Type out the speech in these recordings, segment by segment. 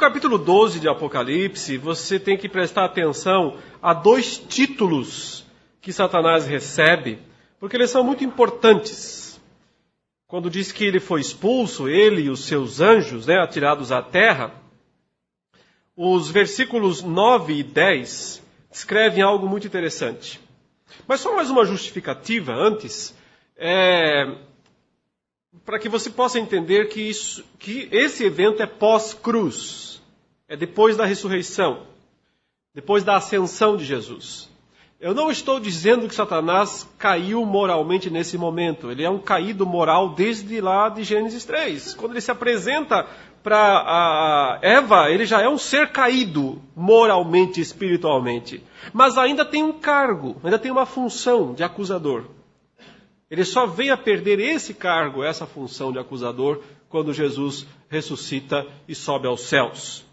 capítulo 12 de Apocalipse, você tem que prestar atenção a dois títulos que Satanás recebe, porque eles são muito importantes. Quando diz que ele foi expulso, ele e os seus anjos, atirados à terra, os versículos 9 e 10 descrevem algo muito interessante. Mas só mais uma justificativa antes, para que você possa entender que esse evento é pós-cruz, é depois da ressurreição, depois da ascensão de Jesus. Eu não estou dizendo que Satanás caiu moralmente nesse momento. Ele é um caído moral desde lá de Gênesis 3. Quando ele se apresenta para Eva, ele já é um ser caído moralmente, espiritualmente. Mas ainda tem um cargo, ainda tem uma função de acusador. Ele só veio a perder esse cargo, essa função de acusador, quando Jesus ressuscita e sobe aos céus.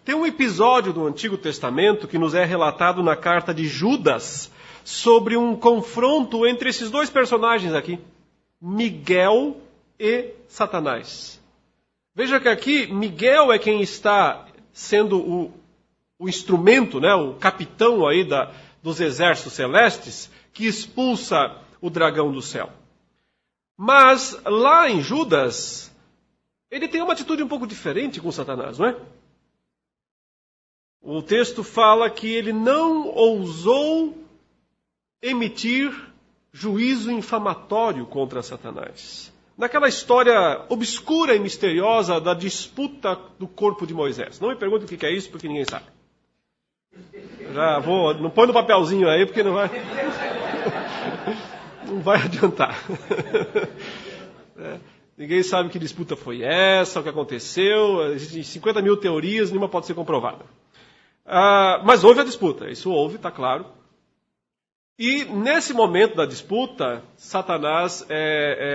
Tem um episódio do Antigo Testamento que nos é relatado na carta de Judas sobre um confronto entre esses dois personagens aqui, Miguel e Satanás. Veja que aqui Miguel é quem está sendo o instrumento, o capitão aí dos exércitos celestes, que expulsa o dragão do céu. Mas lá em Judas, ele tem uma atitude um pouco diferente com Satanás, não é? O texto fala que ele não ousou emitir juízo infamatório contra Satanás. Naquela história obscura e misteriosa da disputa do corpo de Moisés. Não me pergunte o que é isso, porque ninguém sabe. Não põe no papelzinho aí, porque não vai... Não vai adiantar. Ninguém sabe que disputa foi essa, o que aconteceu. Existem 50 mil teorias, nenhuma pode ser comprovada. Mas houve a disputa, isso houve, está claro. E nesse momento da disputa, Satanás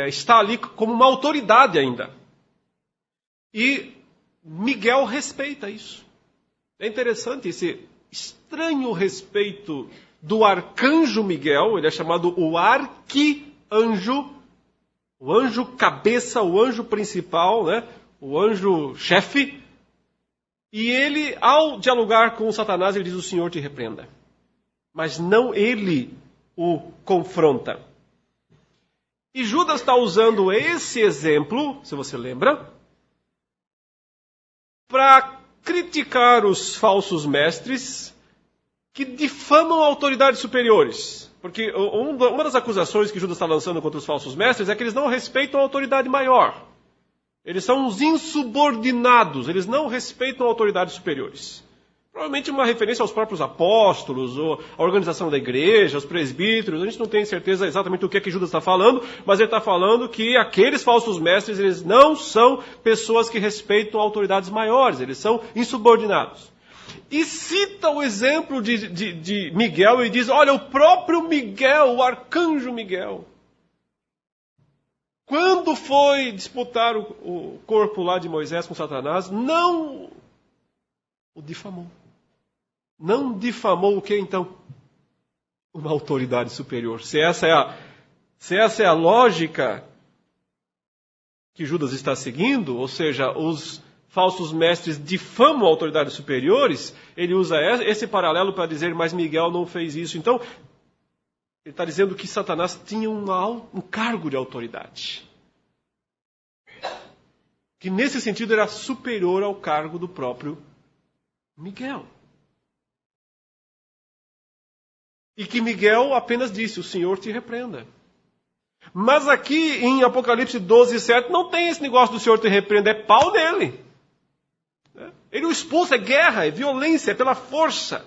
está ali como uma autoridade ainda. E Miguel respeita isso. É interessante esse estranho respeito do arcanjo Miguel, ele é chamado o arquianjo, o anjo cabeça, o anjo principal, o anjo chefe. E ele, ao dialogar com Satanás, ele diz: o Senhor te repreenda. Mas não ele o confronta. E Judas está usando esse exemplo, se você lembra, para criticar os falsos mestres que difamam autoridades superiores. Porque uma das acusações que Judas está lançando contra os falsos mestres é que eles não respeitam a autoridade maior. Eles são uns insubordinados, eles não respeitam autoridades superiores. Provavelmente uma referência aos próprios apóstolos, ou à organização da igreja, aos presbíteros. A gente não tem certeza exatamente o que é que Judas está falando, mas ele está falando que aqueles falsos mestres, eles não são pessoas que respeitam autoridades maiores, eles são insubordinados. E cita o exemplo de Miguel e diz: olha, o próprio Miguel, o arcanjo Miguel, quando foi disputar o corpo lá de Moisés com Satanás, não o difamou. Não difamou o que então? Uma autoridade superior. Se essa é a lógica que Judas está seguindo, ou seja, os falsos mestres difamam autoridades superiores, ele usa esse paralelo para dizer: mas Miguel não fez isso. Então, ele está dizendo que Satanás tinha um cargo de autoridade, que nesse sentido era superior ao cargo do próprio Miguel. E que Miguel apenas disse: o Senhor te repreenda. Mas aqui em Apocalipse 12, 7, não tem esse negócio do Senhor te repreenda, é pau nele. Ele o expulsa, é guerra, é violência, é pela força.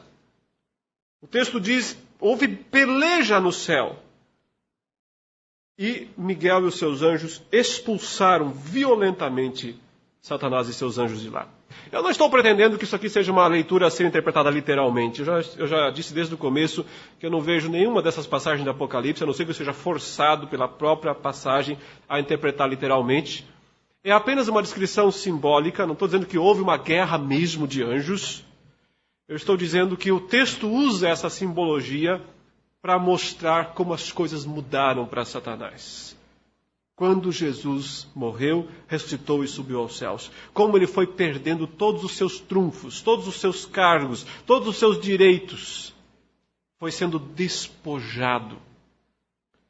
O texto diz: houve peleja no céu. E Miguel e os seus anjos expulsaram violentamente Satanás e seus anjos de lá. Eu não estou pretendendo que isso aqui seja uma leitura a ser interpretada literalmente. Eu já disse desde o começo que eu não vejo nenhuma dessas passagens do Apocalipse, a não ser que eu seja forçado pela própria passagem a interpretar literalmente. É apenas uma descrição simbólica, não estou dizendo que houve uma guerra mesmo de anjos. Eu estou dizendo que o texto usa essa simbologia para mostrar como as coisas mudaram para Satanás. quando Jesus morreu, ressuscitou e subiu aos céus. Como ele foi perdendo todos os seus trunfos, todos os seus cargos, todos os seus direitos. Foi sendo despojado.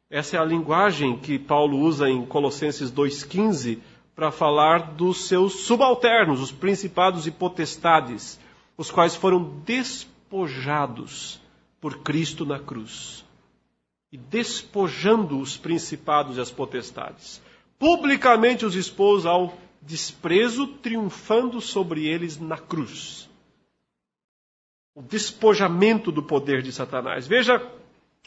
Essa é a linguagem que Paulo usa em Colossenses 2,15 para falar dos seus subalternos, os principados e potestades, os quais foram despojados por Cristo na cruz. E despojando os principados e as potestades, publicamente os expôs ao desprezo, triunfando sobre eles na cruz. O despojamento do poder de Satanás. Veja,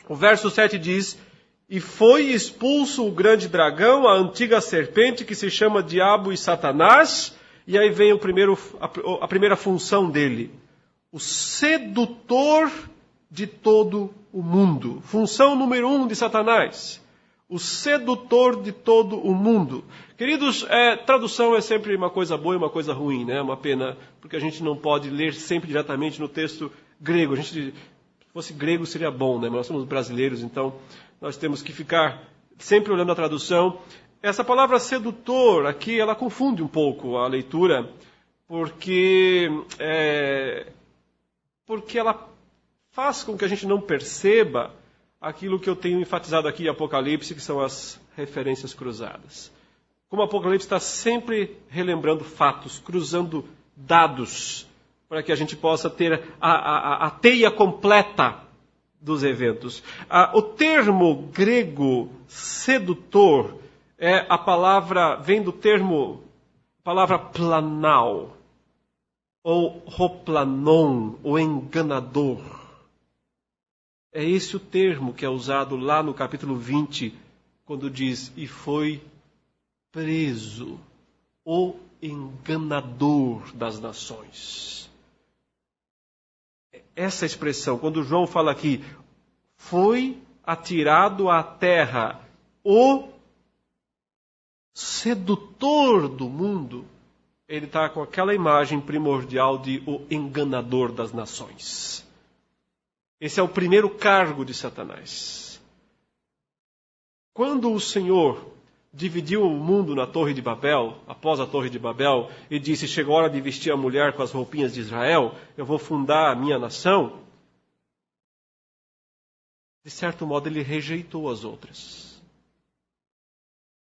o verso 7 diz: e foi expulso o grande dragão, a antiga serpente, que se chama Diabo e Satanás. E aí vem a primeira função dele: o sedutor de todo o mundo. Função número 1 de Satanás: o sedutor de todo o mundo. Queridos, tradução é sempre uma coisa boa e uma coisa ruim, né? Uma pena, porque a gente não pode ler sempre diretamente no texto grego. Se fosse grego seria bom, né? Mas nós somos brasileiros, então nós temos que ficar sempre olhando a tradução. Essa palavra sedutor aqui, ela confunde um pouco a leitura, porque ela faz com que a gente não perceba aquilo que eu tenho enfatizado aqui em Apocalipse, que são as referências cruzadas. Como o Apocalipse está sempre relembrando fatos, cruzando dados, para que a gente possa ter a teia completa dos eventos. O termo grego sedutor vem do palavra planal, ou hoplanon, o enganador. É esse o termo que é usado lá no capítulo 20, quando diz: e foi preso o enganador das nações. Essa expressão, quando João fala aqui, foi atirado à terra o sedutor do mundo, ele está com aquela imagem primordial de o enganador das nações. Esse é o primeiro cargo de Satanás. Quando o Senhor dividiu o mundo na Torre de Babel, após a Torre de Babel, e disse: chegou a hora de vestir a mulher com as roupinhas de Israel, eu vou fundar a minha nação. De certo modo, ele rejeitou as outras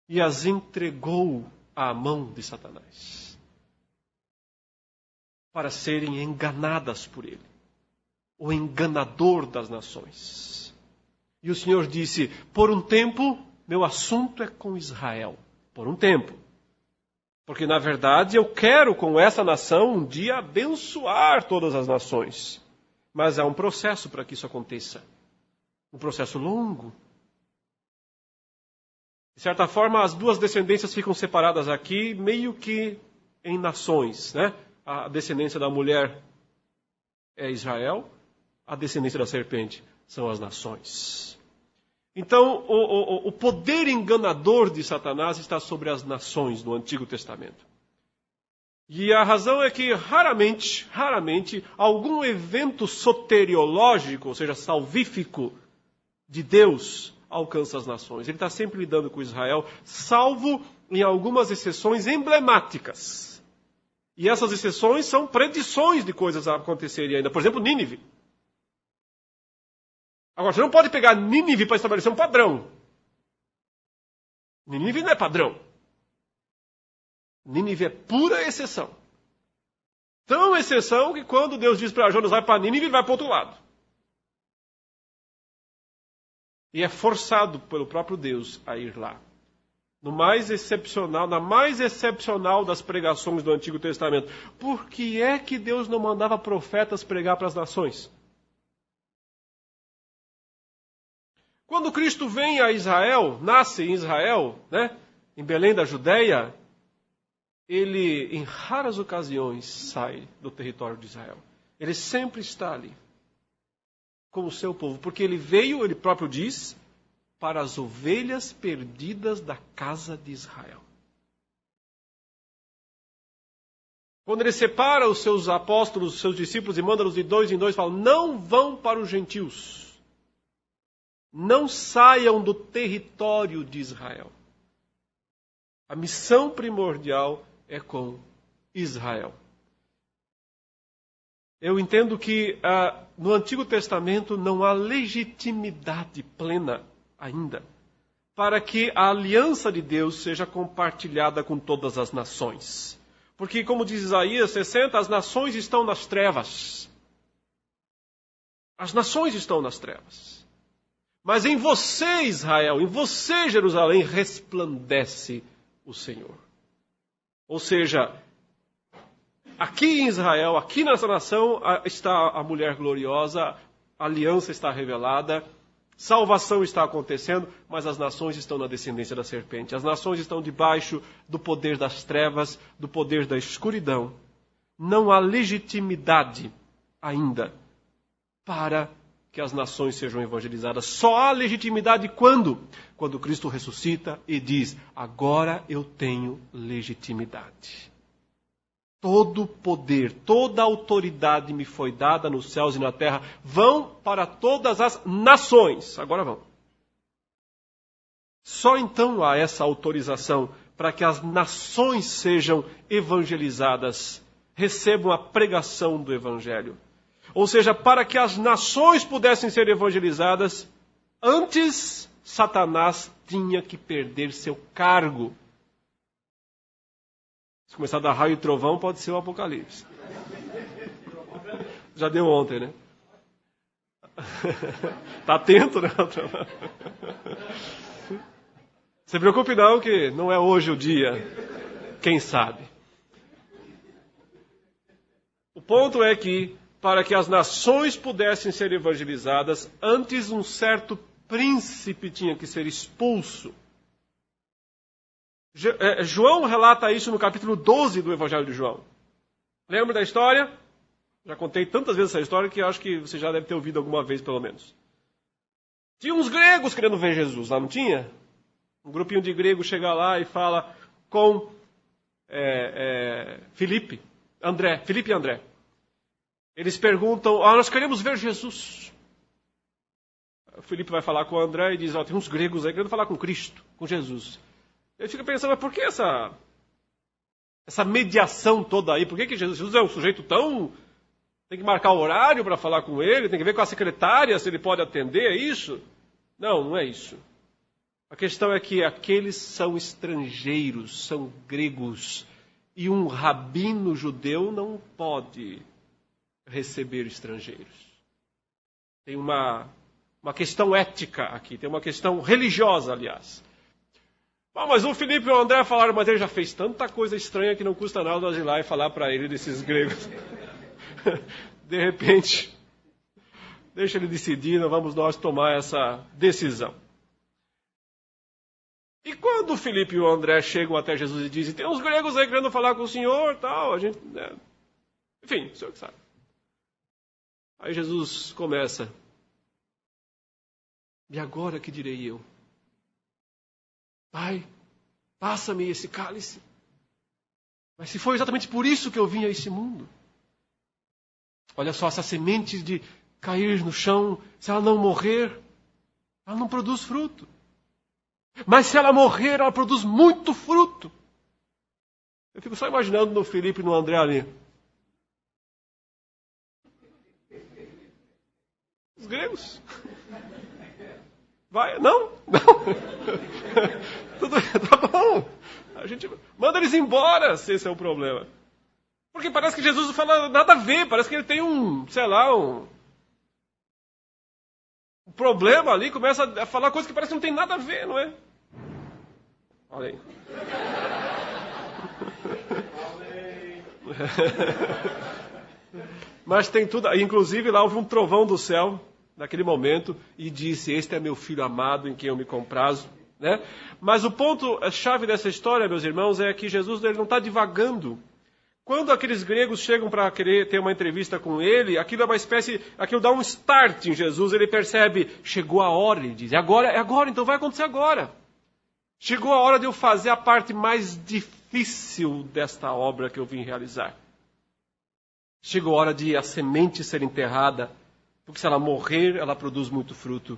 e as entregou à mão de Satanás para serem enganadas por ele, o enganador das nações. E o Senhor disse: por um tempo, meu assunto é com Israel. Por um tempo. Porque, na verdade, eu quero com essa nação um dia abençoar todas as nações. Mas há um processo para que isso aconteça. Um processo longo. De certa forma, as duas descendências ficam separadas aqui, meio que em nações, né? A descendência da mulher é Israel, a descendência da serpente são as nações. Então, o poder enganador de Satanás está sobre as nações no Antigo Testamento. E a razão é que raramente, algum evento soteriológico, ou seja, salvífico, de Deus alcança as nações. Ele está sempre lidando com Israel, salvo em algumas exceções emblemáticas. E essas exceções são predições de coisas a acontecerem ainda. Por exemplo, Nínive. Agora, você não pode pegar Nínive para estabelecer um padrão. Nínive não é padrão. Nínive é pura exceção. Tão exceção que quando Deus diz para Jonas vai para Nínive, ele vai para o outro lado. E é forçado pelo próprio Deus a ir lá. Na mais excepcional das pregações do Antigo Testamento. Por que é que Deus não mandava profetas pregar para as nações? Quando Cristo vem a Israel, nasce em Israel, né, em Belém da Judéia, ele, em raras ocasiões, sai do território de Israel. Ele sempre está ali, com o seu povo, porque ele veio, ele próprio diz, para as ovelhas perdidas da casa de Israel. Quando ele separa os seus apóstolos, os seus discípulos, e manda-los de dois em dois, fala: não vão para os gentios. Não saiam do território de Israel. A missão primordial é com Israel. Eu entendo que no Antigo Testamento não há legitimidade plena ainda para que a aliança de Deus seja compartilhada com todas as nações. Porque, como diz Isaías 60, as nações estão nas trevas. As nações estão nas trevas. Mas em você, Israel, em você, Jerusalém, resplandece o Senhor. Ou seja, aqui em Israel, aqui nessa nação, está a mulher gloriosa, a aliança está revelada, salvação está acontecendo, mas as nações estão na descendência da serpente. As nações estão debaixo do poder das trevas, do poder da escuridão. Não há legitimidade ainda para que as nações sejam evangelizadas. Só há legitimidade quando? Quando Cristo ressuscita e diz: agora eu tenho legitimidade. Todo poder, toda autoridade me foi dada nos céus e na terra. Vão para todas as nações. Agora vão. Só então há essa autorização para que as nações sejam evangelizadas, recebam a pregação do Evangelho. Ou seja, para que as nações pudessem ser evangelizadas, antes Satanás tinha que perder seu cargo. Se começar a dar raio e trovão, pode ser o Apocalipse. Já deu ontem, né? Está atento, né? Se preocupe não, que não é hoje o dia. Quem sabe? O ponto é que, para que as nações pudessem ser evangelizadas, antes um certo príncipe tinha que ser expulso. João relata isso no capítulo 12 do Evangelho de João. Lembra da história? Já contei tantas vezes essa história que acho que você já deve ter ouvido alguma vez, pelo menos. Tinha uns gregos querendo ver Jesus, lá não tinha? Um grupinho de gregos chega lá e fala com Filipe e André. Eles perguntam: nós queremos ver Jesus. O Filipe vai falar com o André e diz: tem uns gregos aí querendo falar com Cristo, com Jesus. Ele fica pensando: mas por que essa mediação toda aí? Por que Jesus é um sujeito tão... Tem que marcar o horário para falar com ele? Tem que ver com a secretária se ele pode atender? É isso? Não, não é isso. A questão é que aqueles são estrangeiros, são gregos. E um rabino judeu não pode receber estrangeiros. Tem uma questão ética aqui, tem uma questão religiosa, aliás. Mas o Filipe e o André falaram: mas ele já fez tanta coisa estranha que não custa nada nós ir lá e falar para ele desses gregos. De repente, deixa ele decidir, não vamos nós tomar essa decisão. E quando o Filipe e o André chegam até Jesus e dizem: tem uns gregos aí querendo falar com o senhor, tal, a gente... Enfim, o senhor que sabe. Aí Jesus começa: e agora que direi eu? Pai, passa-me esse cálice. Mas se foi exatamente por isso que eu vim a esse mundo. Olha só, essa semente de cair no chão, se ela não morrer, ela não produz fruto. Mas se ela morrer, ela produz muito fruto. Eu fico só imaginando no Filipe e no André ali. Os gregos. Vai, não. Tudo tá bom. A gente manda eles embora, se esse é o problema. Porque parece que Jesus não fala nada a ver. Parece que ele tem um problema ali. Começa a falar coisas que parece que não tem nada a ver, não é? Olha aí. Mas tem tudo. Inclusive lá houve um trovão do céu naquele momento e disse: este é meu filho amado em quem eu me comprazo. Né? Mas o ponto-chave dessa história, meus irmãos, é que Jesus ele não está divagando. Quando aqueles gregos chegam para querer ter uma entrevista com ele, aquilo é uma espécie, aquilo dá um start em Jesus. Ele percebe: chegou a hora, ele diz, é agora, então vai acontecer agora. Chegou a hora de eu fazer a parte mais difícil desta obra que eu vim realizar. Chegou a hora de a semente ser enterrada, porque se ela morrer, ela produz muito fruto.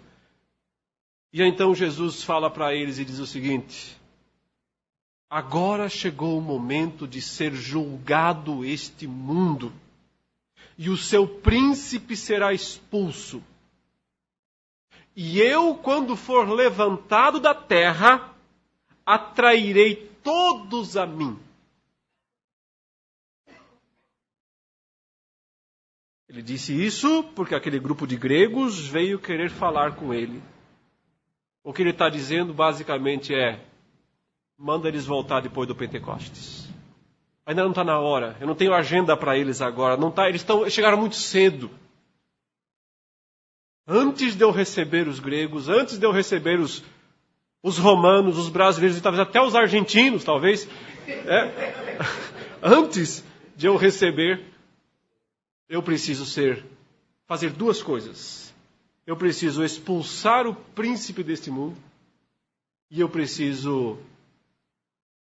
E então Jesus fala para eles e diz o seguinte: agora chegou o momento de ser julgado este mundo, e o seu príncipe será expulso. E eu, quando for levantado da terra, atrairei todos a mim. Ele disse isso porque aquele grupo de gregos veio querer falar com ele. O que ele está dizendo basicamente é: manda eles voltar depois do Pentecostes. Ainda não está na hora. Eu não tenho agenda para eles agora. Não tá, eles chegaram muito cedo. Antes de eu receber os gregos, antes de eu receber os romanos, os brasileiros e talvez até os argentinos, talvez. Antes de eu receber, eu preciso fazer duas coisas. Eu preciso expulsar o príncipe deste mundo e eu preciso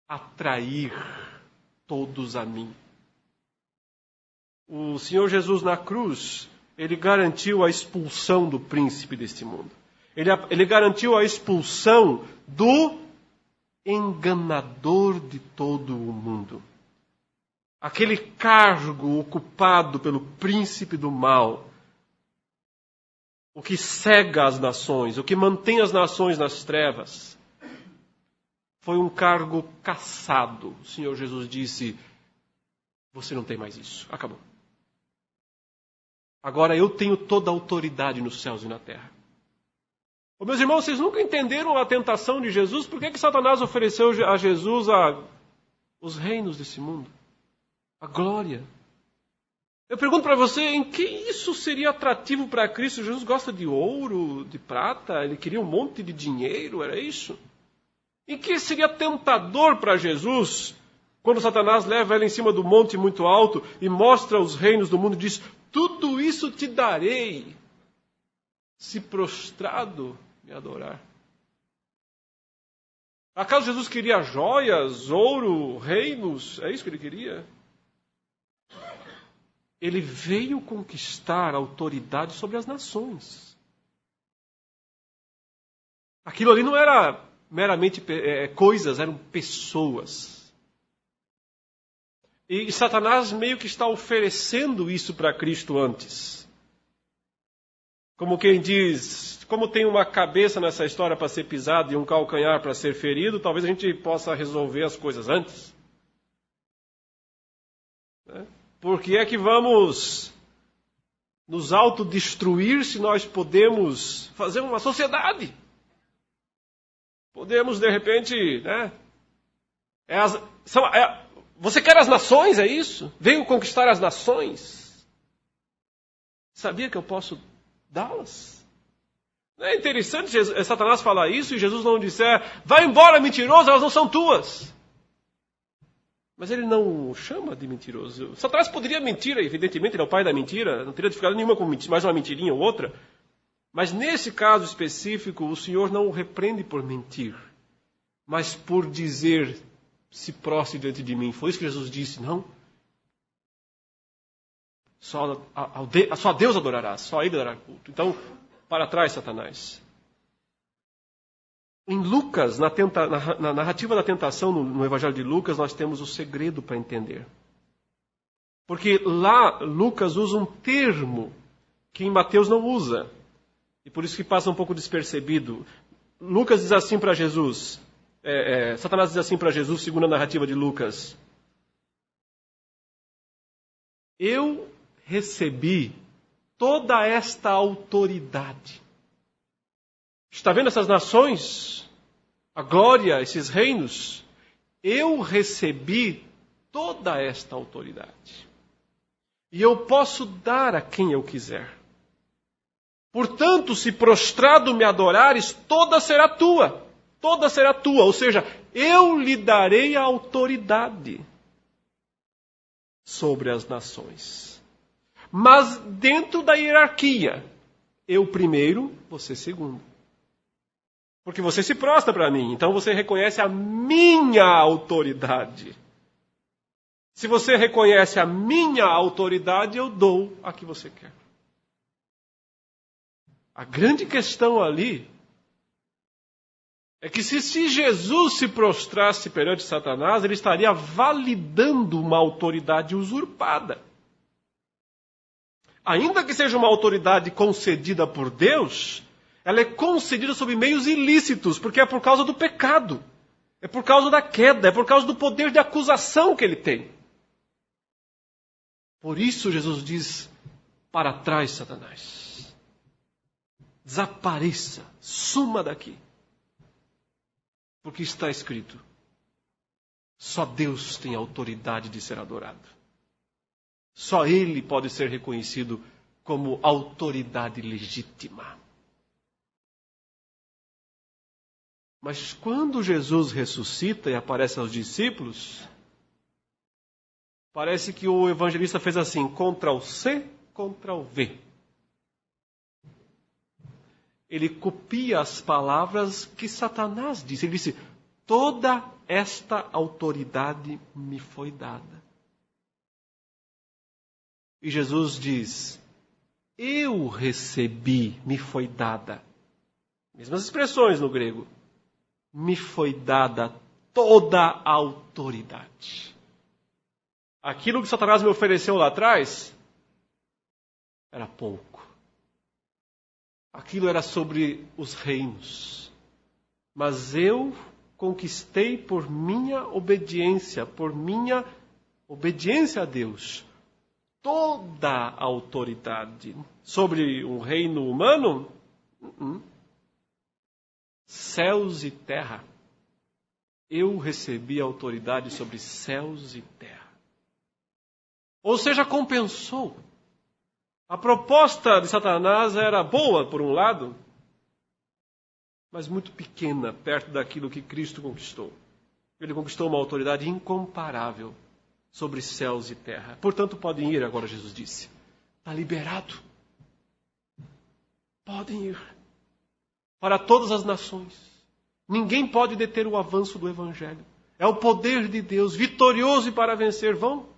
atrair todos a mim. O Senhor Jesus na cruz, ele garantiu a expulsão do príncipe deste mundo. Ele garantiu a expulsão do enganador de todo o mundo. Aquele cargo ocupado pelo príncipe do mal, o que cega as nações, o que mantém as nações nas trevas, foi um cargo cassado. O Senhor Jesus disse: você não tem mais isso, acabou. Agora eu tenho toda a autoridade nos céus e na terra. Meus irmãos, vocês nunca entenderam a tentação de Jesus? Por que Satanás ofereceu a Jesus os reinos desse mundo? A glória. Eu pergunto para você, em que isso seria atrativo para Cristo? Jesus gosta de ouro, de prata, ele queria um monte de dinheiro, era isso? Em que seria tentador para Jesus, quando Satanás leva ele em cima do monte muito alto e mostra os reinos do mundo e diz: tudo isso te darei, se prostrado me adorar. Acaso Jesus queria joias, ouro, reinos? É isso que ele queria? Ele veio conquistar autoridade sobre as nações. Aquilo ali não era meramente coisas, eram pessoas. E Satanás meio que está oferecendo isso para Cristo antes. Como quem diz, como tem uma cabeça nessa história para ser pisada e um calcanhar para ser ferido, talvez a gente possa resolver as coisas antes. Por que é que vamos nos autodestruir se nós podemos fazer uma sociedade? Podemos, de repente, você quer as nações, é isso? Veio conquistar as nações. Sabia que eu posso dá-las? Não é interessante Satanás falar isso e Jesus não disser: vai embora, mentiroso, elas não são tuas. Mas ele não o chama de mentiroso. Satanás poderia mentir, evidentemente, ele é o pai da mentira, não teria dificuldade nenhuma com mais uma mentirinha ou outra. Mas nesse caso específico, o Senhor não o repreende por mentir, mas por dizer: se prostre diante de mim. Foi isso que Jesus disse, não? Só a Deus adorarás, só a Ele dará culto. Então, para trás, Satanás. Em Lucas, na narrativa da tentação, no Evangelho de Lucas, nós temos o segredo para entender. Porque lá, Lucas usa um termo que em Mateus não usa. E por isso que passa um pouco despercebido. Lucas diz assim para Jesus, Satanás diz assim para Jesus, segundo a narrativa de Lucas: eu recebi toda esta autoridade. Está vendo essas nações? A glória, esses reinos? Eu recebi toda esta autoridade. E eu posso dar a quem eu quiser. Portanto, se prostrado me adorares, toda será tua. Toda será tua. Ou seja, eu lhe darei a autoridade sobre as nações. Mas dentro da hierarquia, eu primeiro, você segundo. Porque você se prostra para mim, então você reconhece a minha autoridade. Se você reconhece a minha autoridade, eu dou a que você quer. A grande questão ali é que se Jesus se prostrasse perante Satanás, ele estaria validando uma autoridade usurpada. Ainda que seja uma autoridade concedida por Deus, ela é concedida sob meios ilícitos, porque é por causa do pecado, é por causa da queda, é por causa do poder de acusação que ele tem. Por isso Jesus diz, para trás, Satanás. Desapareça, suma daqui. Porque está escrito, só Deus tem autoridade de ser adorado. Só Ele pode ser reconhecido como autoridade legítima. Mas quando Jesus ressuscita e aparece aos discípulos, parece que o evangelista fez assim, Ctrl+C, Ctrl+V. Ele copia as palavras que Satanás disse. Ele disse, toda esta autoridade me foi dada. E Jesus diz, eu recebi, me foi dada. Mesmas expressões no grego. Me foi dada toda a autoridade. Aquilo que Satanás me ofereceu lá atrás era pouco. Aquilo era sobre os reinos. Mas eu conquistei por minha obediência a Deus, toda a autoridade. Sobre um reino humano, céus e terra. Eu recebi a autoridade sobre céus e terra. Ou seja, compensou. A proposta de Satanás era boa, por um lado, mas muito pequena, perto daquilo que Cristo conquistou. Ele conquistou uma autoridade incomparável sobre céus e terra. Portanto, podem ir agora, Jesus disse. Está liberado. Podem ir. Para todas as nações. Ninguém pode deter o avanço do Evangelho. É o poder de Deus, vitorioso e para vencer. Vão.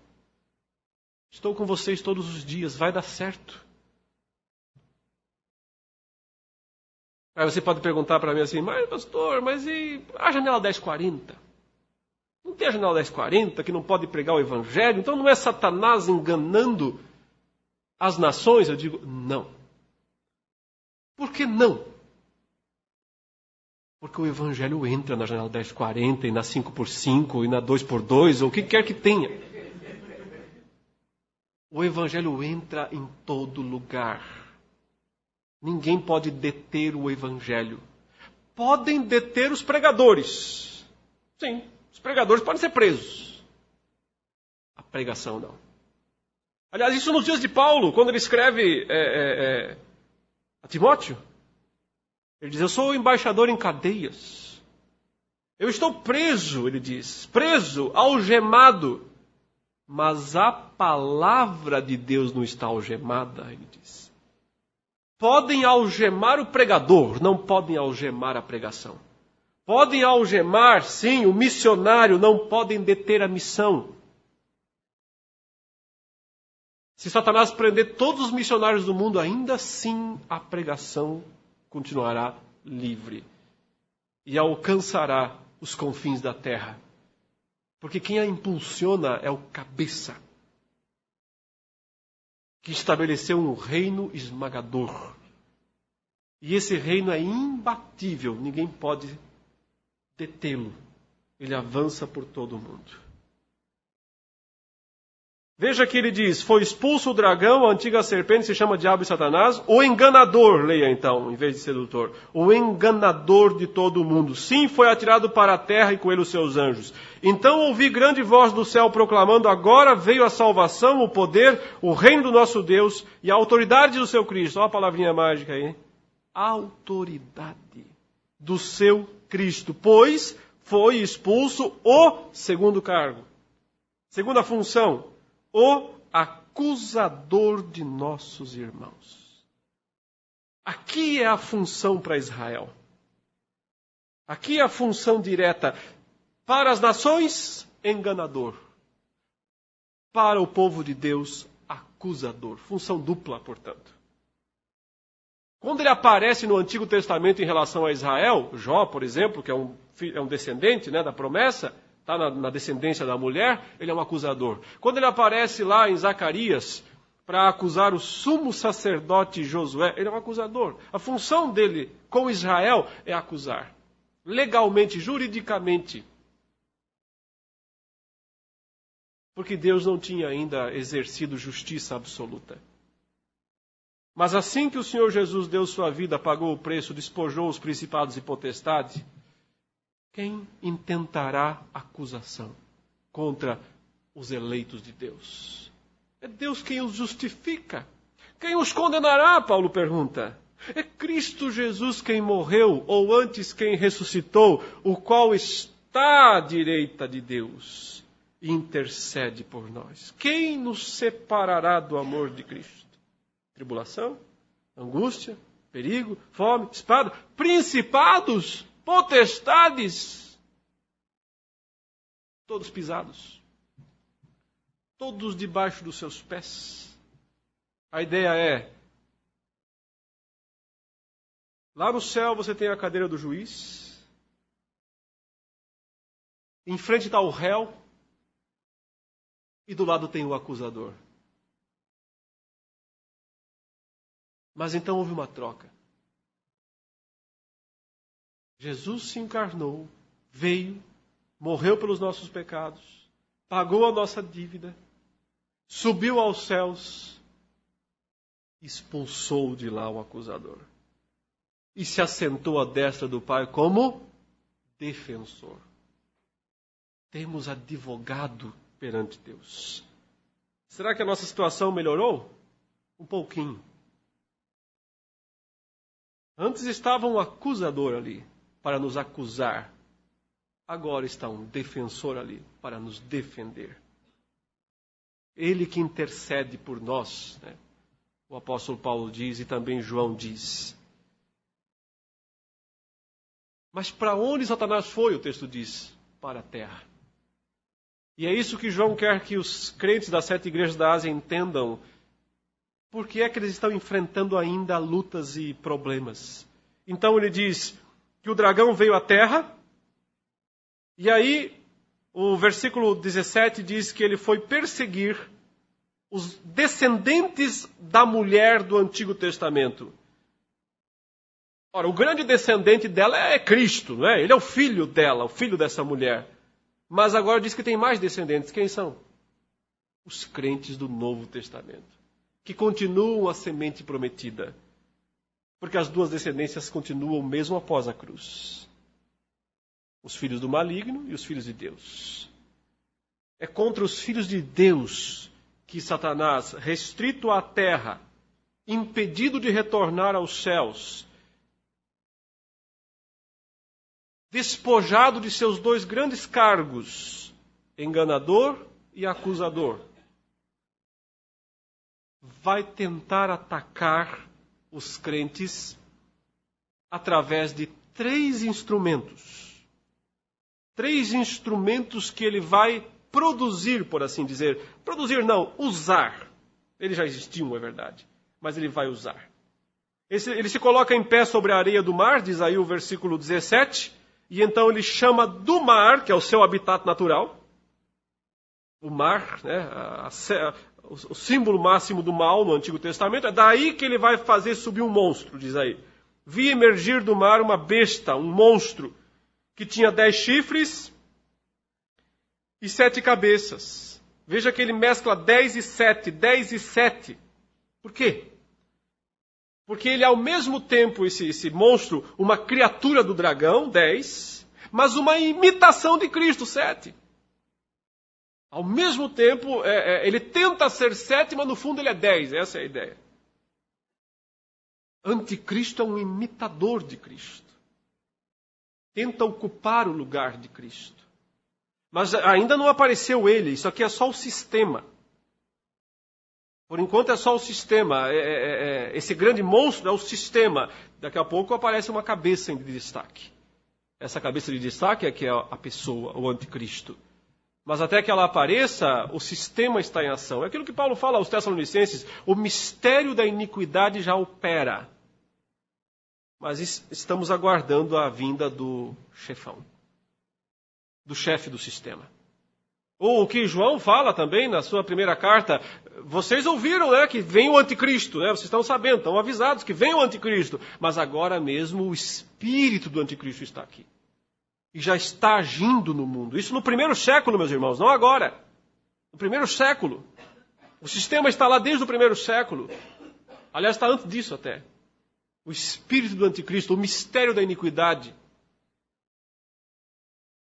Estou com vocês todos os dias, vai dar certo. Aí você pode perguntar para mim assim, mas pastor, e a janela 1040? Não tem a janela 1040 que não pode pregar o Evangelho? Então não é Satanás enganando as nações? Eu digo, não. Por que não? Porque o Evangelho entra na janela 1040 e na 5x5 e na 2x2 ou o que quer que tenha. O Evangelho entra em todo lugar. Ninguém pode deter o Evangelho. Podem deter os pregadores. Sim, os pregadores podem ser presos. A pregação não. Aliás, isso nos dias de Paulo, quando ele escreve a Timóteo. Ele diz, eu sou embaixador em cadeias. Eu estou preso, ele diz. Preso, algemado. Mas a palavra de Deus não está algemada, ele diz. Podem algemar o pregador, não podem algemar a pregação. Podem algemar, sim, o missionário, não podem deter a missão. Se Satanás prender todos os missionários do mundo, ainda assim a pregação continuará livre e alcançará os confins da terra. Porque quem a impulsiona é o cabeça, que estabeleceu um reino esmagador. E esse reino é imbatível, ninguém pode detê-lo. Ele avança por todo o mundo. Veja que ele diz, foi expulso o dragão, a antiga serpente, se chama Diabo e Satanás, o enganador, leia então, em vez de sedutor, o enganador de todo o mundo. Sim, foi atirado para a terra e com ele os seus anjos. Então ouvi grande voz do céu proclamando, agora veio a salvação, o poder, o reino do nosso Deus e a autoridade do seu Cristo. Olha a palavrinha mágica aí. Autoridade do seu Cristo, pois foi expulso o segundo cargo. Segunda função. O acusador de nossos irmãos. Aqui é a função para Israel. Aqui é a função direta. Para as nações, enganador. Para o povo de Deus, acusador. Função dupla, portanto. Quando ele aparece no Antigo Testamento em relação a Israel, Jó, por exemplo, que é um descendente, né, da promessa, está na descendência da mulher, ele é um acusador. Quando ele aparece lá em Zacarias para acusar o sumo sacerdote Josué, ele é um acusador. A função dele com Israel é acusar. Legalmente, juridicamente. Porque Deus não tinha ainda exercido justiça absoluta. Mas assim que o Senhor Jesus deu sua vida, pagou o preço, despojou os principados e potestades, quem intentará acusação contra os eleitos de Deus? É Deus quem os justifica. Quem os condenará, Paulo pergunta. É Cristo Jesus quem morreu, ou antes quem ressuscitou, o qual está à direita de Deus e intercede por nós. Quem nos separará do amor de Cristo? Tribulação, angústia, perigo, fome, espada, principados, potestades, todos pisados, todos debaixo dos seus pés. A ideia é, lá no céu você tem a cadeira do juiz, em frente está o réu, e do lado tem o acusador. Mas então houve uma troca. Jesus se encarnou, veio, morreu pelos nossos pecados, pagou a nossa dívida, subiu aos céus, expulsou de lá o acusador e se assentou à destra do Pai como defensor. Temos advogado perante Deus. Será que a nossa situação melhorou? Um pouquinho. Antes estava um acusador ali para nos acusar. Agora está um defensor ali para nos defender. Ele que intercede por nós, né? O apóstolo Paulo diz e também João diz. Mas para onde Satanás foi, o texto diz? Para a terra. E é isso que João quer que os crentes das 7 igrejas da Ásia entendam. Por que é que eles estão enfrentando ainda lutas e problemas? Então ele diz que o dragão veio à terra, e aí o versículo 17 diz que ele foi perseguir os descendentes da mulher do Antigo Testamento. Ora, o grande descendente dela é Cristo, não é? Ele é o filho dela, o filho dessa mulher. Mas agora diz que tem mais descendentes. Quem são? Os crentes do Novo Testamento, que continuam a semente prometida. Porque as duas descendências continuam mesmo após a cruz. Os filhos do maligno e os filhos de Deus. É contra os filhos de Deus que Satanás, restrito à terra, impedido de retornar aos céus, despojado de seus 2 grandes cargos, enganador e acusador, vai tentar atacar os crentes através de 3 instrumentos. 3 instrumentos que ele vai produzir, por assim dizer. Produzir não, usar. Eles já existiam, é verdade, mas ele vai usar. Ele se coloca em pé sobre a areia do mar, diz aí o versículo 17, e então ele chama do mar, que é o seu habitat natural, o mar, né, o símbolo máximo do mal no Antigo Testamento, é daí que ele vai fazer subir um monstro, diz aí. Vi emergir do mar uma besta, um monstro, que tinha 10 chifres e 7 cabeças. Veja que ele mescla 10 e 7, 10 e 7. Por quê? Porque ele é ao mesmo tempo, esse monstro, uma criatura do dragão, 10, mas uma imitação de Cristo, 7. Ao mesmo tempo, ele tenta ser 7, mas no fundo ele é 10. Essa é a ideia. Anticristo é um imitador de Cristo. Tenta ocupar o lugar de Cristo. Mas ainda não apareceu ele. Isso aqui é só o sistema. Por enquanto é só o sistema. Esse grande monstro é o sistema. Daqui a pouco aparece uma cabeça de destaque. Essa cabeça de destaque é que é a pessoa, o anticristo. Mas até que ela apareça, o sistema está em ação. É aquilo que Paulo fala aos Tessalonicenses, o mistério da iniquidade já opera. mas estamos aguardando a vinda do chefão, do chefe do sistema. Ou o que João fala também na sua primeira carta, vocês ouviram, né, que vem o anticristo, né? Vocês estão sabendo, estão avisados que vem o anticristo, mas agora mesmo o espírito do anticristo está aqui. E já está agindo no mundo. Isso no primeiro século, meus irmãos, não agora. No primeiro século. O sistema está lá desde o primeiro século. Aliás, está antes disso até. O espírito do anticristo, o mistério da iniquidade.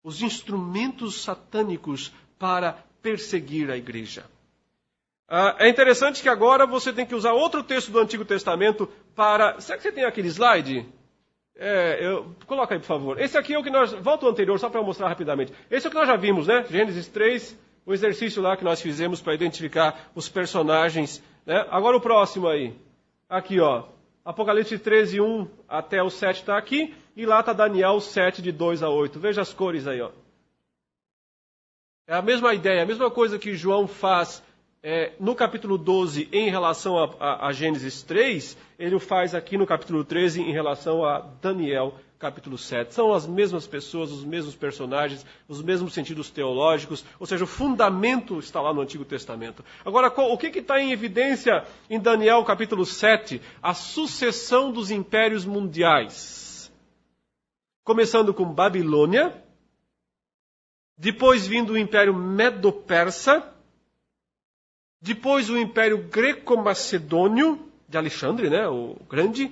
Os instrumentos satânicos para perseguir a igreja. É interessante que agora você tem que usar outro texto do Antigo Testamento para... Será que você tem aquele slide? Coloca aí, por favor. Esse aqui é o que nós... Volta ao anterior, só para eu mostrar rapidamente. Esse é o que nós já vimos, né? Gênesis 3, o exercício lá que nós fizemos para identificar os personagens. Né? Agora o próximo aí. Aqui, ó. Apocalipse 13, 1 até o 7 está aqui. E lá está Daniel 7, de 2 a 8. Veja as cores aí, ó. É a mesma ideia, a mesma coisa que João faz no capítulo 12 em relação a Gênesis 3, ele o faz aqui no capítulo 13 em relação a Daniel, capítulo 7. São as mesmas pessoas, os mesmos personagens, os mesmos sentidos teológicos, ou seja, o fundamento está lá no Antigo Testamento. Agora, o que está em evidência em Daniel, capítulo 7? A sucessão dos impérios mundiais. Começando com Babilônia, depois vindo o Império Medo-Persa, depois o Império Greco-Macedônio, de Alexandre, né, o Grande,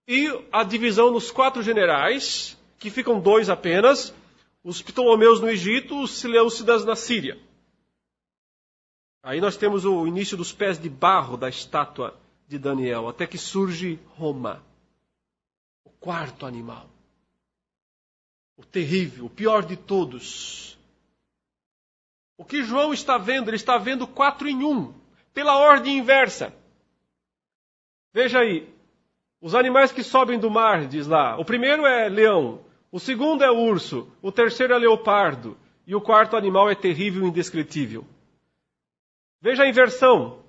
e a divisão nos 4 generais, que ficam 2 apenas, os Ptolomeus no Egito, os Seleucidas na Síria. Aí nós temos o início dos pés de barro da estátua de Daniel, até que surge Roma, o 4º animal. O terrível, o pior de todos. O que João está vendo? Ele está vendo 4 em 1, pela ordem inversa. Veja aí, os animais que sobem do mar, diz lá. O primeiro é leão, o segundo é urso, o terceiro é leopardo, e o 4º animal é terrível e indescritível. Veja a inversão.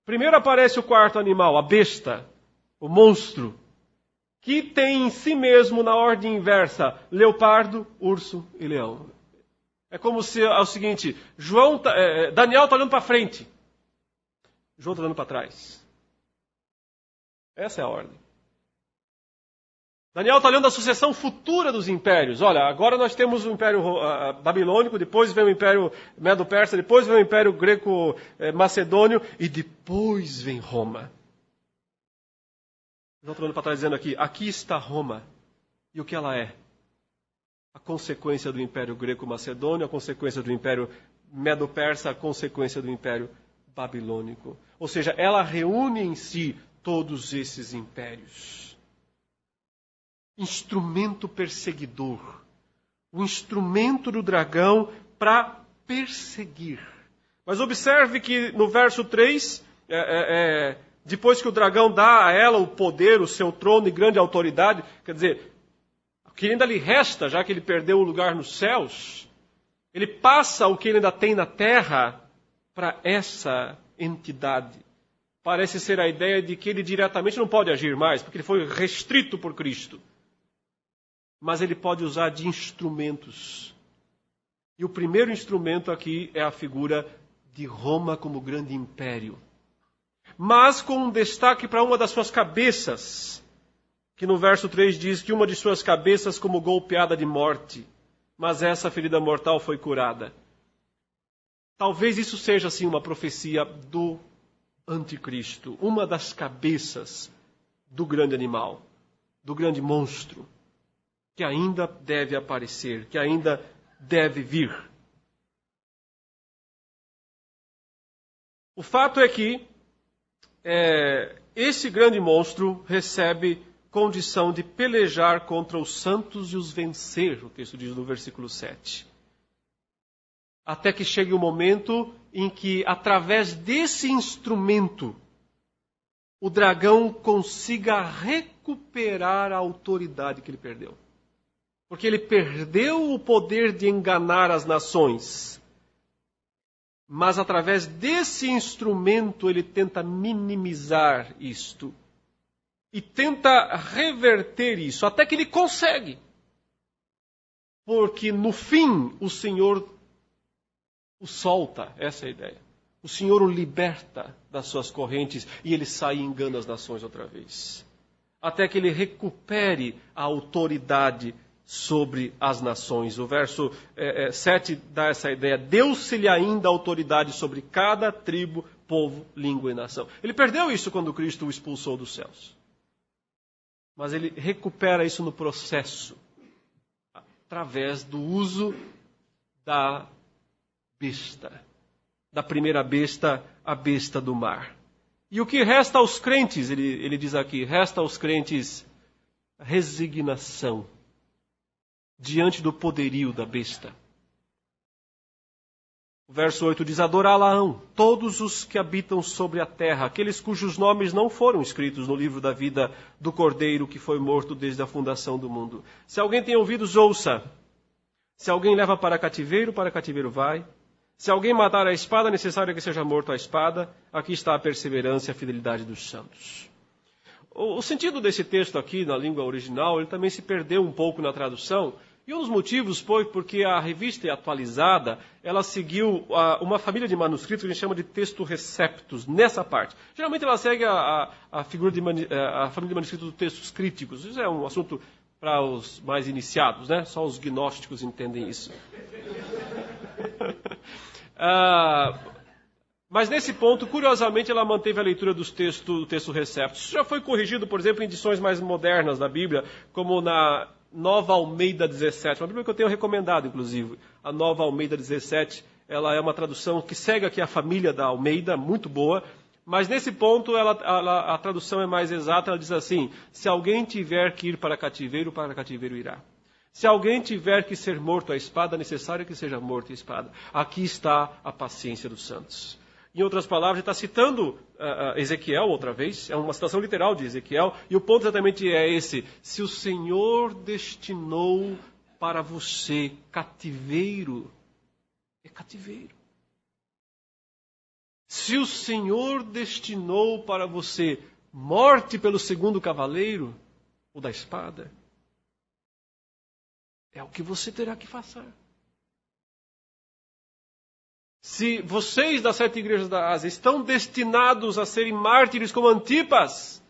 Primeiro aparece o 4º animal, a besta, o monstro, que tem em si mesmo, na ordem inversa, leopardo, urso e leão. É como se é o seguinte, Daniel está olhando para frente, João está olhando para trás. Essa é a ordem. Daniel está olhando a sucessão futura dos impérios. Olha, agora nós temos o Império Babilônico, depois vem o Império Medo-Persa, depois vem o Império Greco-Macedônio e depois vem Roma. João está olhando para trás dizendo aqui está Roma. E o que ela é? A consequência do Império Greco-Macedônio, a consequência do Império Medo-Persa, a consequência do Império Babilônico. Ou seja, ela reúne em si todos esses impérios. Instrumento perseguidor. O instrumento do dragão para perseguir. Mas observe que no verso 3, depois que o dragão dá a ela o poder, o seu trono e grande autoridade, quer dizer, o que ainda lhe resta, já que ele perdeu o lugar nos céus, ele passa o que ele ainda tem na terra para essa entidade. Parece ser a ideia de que ele diretamente não pode agir mais, porque ele foi restrito por Cristo. Mas ele pode usar de instrumentos. E o primeiro instrumento aqui é a figura de Roma como grande império. Mas com um destaque para uma das suas cabeças, que no verso 3 diz que uma de suas cabeças como golpeada de morte, mas essa ferida mortal foi curada. Talvez isso seja, assim, uma profecia do anticristo, uma das cabeças do grande animal, do grande monstro, que ainda deve aparecer, que ainda deve vir. O fato é que esse grande monstro recebe condição de pelejar contra os santos e os vencer, o texto diz no versículo 7. Até que chegue o momento em que, através desse instrumento, o dragão consiga recuperar a autoridade que ele perdeu. Porque ele perdeu o poder de enganar as nações. Mas através desse instrumento ele tenta minimizar isto. e tenta reverter isso, até que ele consegue. Porque no fim o Senhor o solta, essa é a ideia. O Senhor o liberta das suas correntes e ele sai e engana as nações outra vez. Até que ele recupere a autoridade sobre as nações. O verso 7 dá essa ideia. Deu-se-lhe ainda autoridade sobre cada tribo, povo, língua e nação. Ele perdeu isso quando Cristo o expulsou dos céus. Mas ele recupera isso no processo, através do uso da besta. Da primeira besta, a besta do mar. E o que resta aos crentes, ele diz aqui, resta aos crentes resignação diante do poderio da besta. O verso 8 diz, adorá-la-ão todos os que habitam sobre a terra, aqueles cujos nomes não foram escritos no livro da vida do Cordeiro que foi morto desde a fundação do mundo. Se alguém tem ouvidos, ouça. Se alguém leva para cativeiro vai. Se alguém matar a espada, é necessário que seja morto a espada. Aqui está a perseverança e a fidelidade dos santos. O sentido desse texto aqui, na língua original, ele também se perdeu um pouco na tradução. E um dos motivos foi porque a revista atualizada, ela seguiu uma família de manuscritos que a gente chama de texto receptus, nessa parte. Geralmente ela segue a família de manuscritos dos textos críticos. Isso é um assunto para os mais iniciados, né? Só os gnósticos entendem isso. Mas nesse ponto, curiosamente, ela manteve a leitura do texto receptus. Isso já foi corrigido, por exemplo, em edições mais modernas da Bíblia, como na Nova Almeida 17, uma Bíblia que eu tenho recomendado, inclusive. A Nova Almeida 17, ela é uma tradução que segue aqui a família da Almeida, muito boa, mas nesse ponto a tradução é mais exata, ela diz assim, se alguém tiver que ir para cativeiro irá. Se alguém tiver que ser morto à espada, é necessário que seja morto à espada. Aqui está a paciência dos santos. Em outras palavras, ele está citando Ezequiel outra vez, é uma citação literal de Ezequiel, e o ponto exatamente é esse. Se o Senhor destinou para você cativeiro, é cativeiro. Se o Senhor destinou para você morte pelo segundo cavaleiro, ou da espada, é o que você terá que fazer. Se vocês das 7 igrejas da Ásia estão destinados a serem mártires como Antipas,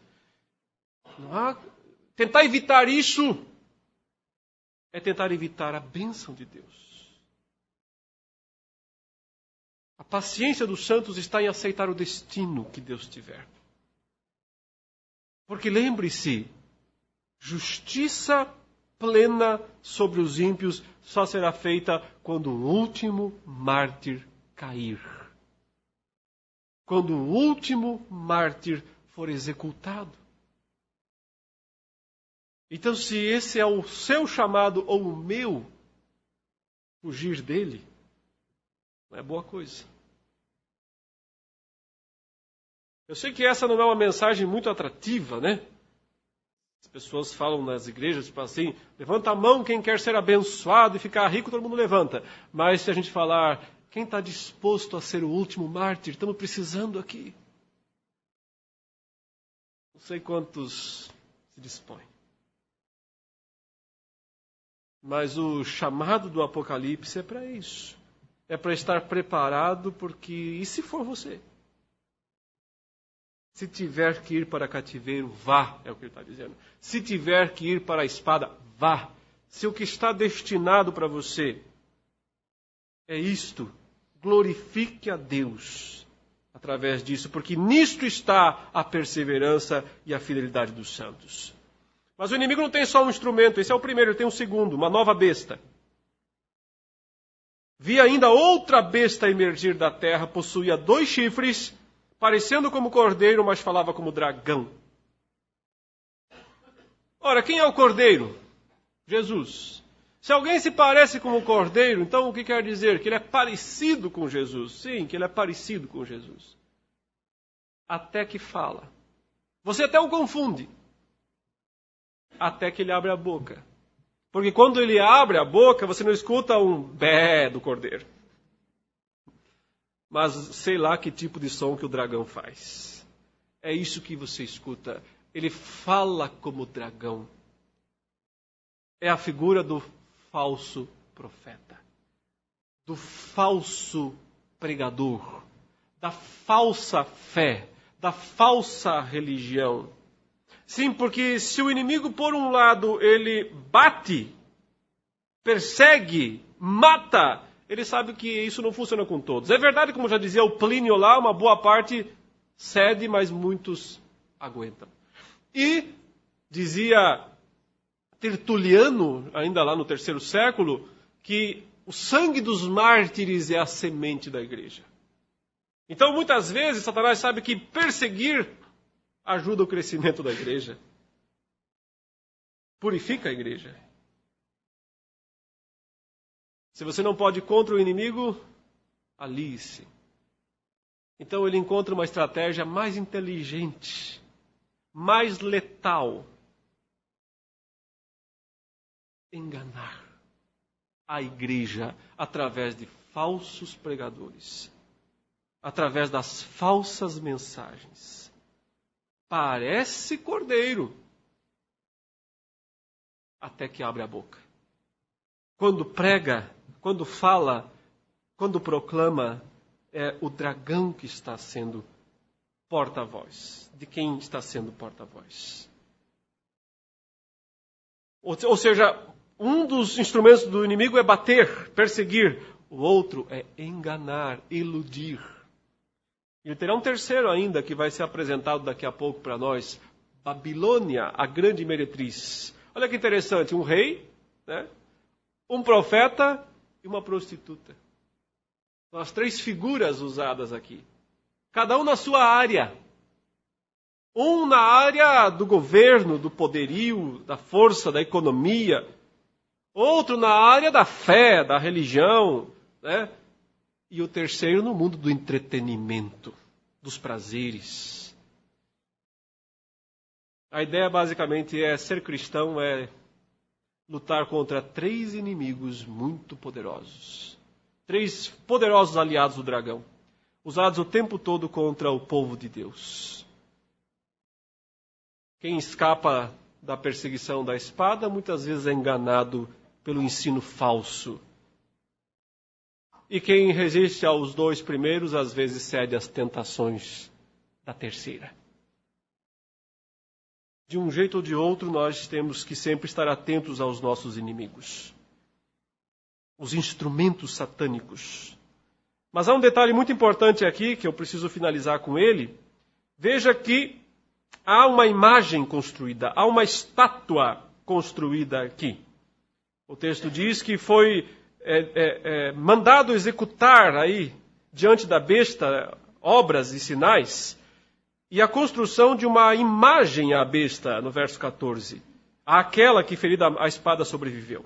tentar evitar isso é tentar evitar a bênção de Deus. A paciência dos santos está em aceitar o destino que Deus tiver. Porque lembre-se, justiça plena sobre os ímpios só será feita quando o último mártir cair. Quando o último mártir for executado. Então, se esse é o seu chamado ou o meu, fugir dele não é boa coisa. Eu sei que essa não é uma mensagem muito atrativa, né? As pessoas falam nas igrejas, tipo assim, levanta a mão quem quer ser abençoado e ficar rico, todo mundo levanta. Mas se a gente falar, quem está disposto a ser o último mártir? Estamos precisando aqui. Não sei quantos se dispõem. Mas o chamado do Apocalipse é para isso. É para estar preparado, porque e se for você? Se tiver que ir para cativeiro, vá, é o que ele está dizendo. Se tiver que ir para a espada, vá. Se o que está destinado para você é isto, glorifique a Deus através disso, porque nisto está a perseverança e a fidelidade dos santos. Mas o inimigo não tem só um instrumento, esse é o primeiro, ele tem um segundo, uma nova besta. Vi ainda outra besta emergir da terra, possuía 2 chifres, parecendo como cordeiro, mas falava como dragão. Ora, quem é o cordeiro? Jesus. Se alguém se parece com o cordeiro, então o que quer dizer? Que ele é parecido com Jesus. Sim, que ele é parecido com Jesus. Até que fala. Você até o confunde. Até que ele abre a boca. Porque quando ele abre a boca, você não escuta um bé do cordeiro. Mas sei lá que tipo de som que o dragão faz. É isso que você escuta. ele fala como dragão. É a figura do falso profeta, do falso pregador, da falsa fé, da falsa religião. Sim, porque se o inimigo, por um lado, ele bate, persegue, mata, ele sabe que isso não funciona com todos. É verdade, como já dizia o Plínio lá, uma boa parte cede, mas muitos aguentam. E dizia Tertuliano, ainda lá no 3º século, que o sangue dos mártires é a semente da igreja. Então, muitas vezes, Satanás sabe que perseguir ajuda o crescimento da igreja. Purifica a igreja. Se você não pode ir contra o inimigo, alie-se. Então ele encontra uma estratégia mais inteligente, mais letal. Enganar a igreja através de falsos pregadores, através das falsas mensagens. Parece cordeiro, até que abre a boca. Quando prega, quando fala, quando proclama, é o dragão que está sendo porta-voz. De quem está sendo porta-voz? Ou seja, um dos instrumentos do inimigo é bater, perseguir. O outro é enganar, iludir. E terá um terceiro ainda que vai ser apresentado daqui a pouco para nós. Babilônia, a grande meretriz. Olha que interessante, um rei, né? Um profeta e uma prostituta. São as 3 figuras usadas aqui. Cada um na sua área. Um na área do governo, do poderio, da força, da economia. Outro na área da fé, da religião, né? E o terceiro no mundo do entretenimento, dos prazeres. A ideia basicamente é ser cristão, é lutar contra 3 inimigos muito poderosos. 3 poderosos aliados do dragão, usados o tempo todo contra o povo de Deus. Quem escapa da perseguição da espada, muitas vezes é enganado pelo ensino falso. E quem resiste aos 2 primeiros, às vezes cede às tentações da terceira. De um jeito ou de outro, nós temos que sempre estar atentos aos nossos inimigos. Os instrumentos satânicos. Mas há um detalhe muito importante aqui, que eu preciso finalizar com ele. Veja que há uma imagem construída, há uma estátua construída aqui. O texto diz que foi mandado executar aí, diante da besta, obras e sinais, e a construção de uma imagem à besta, no verso 14. Àquela que ferida a espada sobreviveu.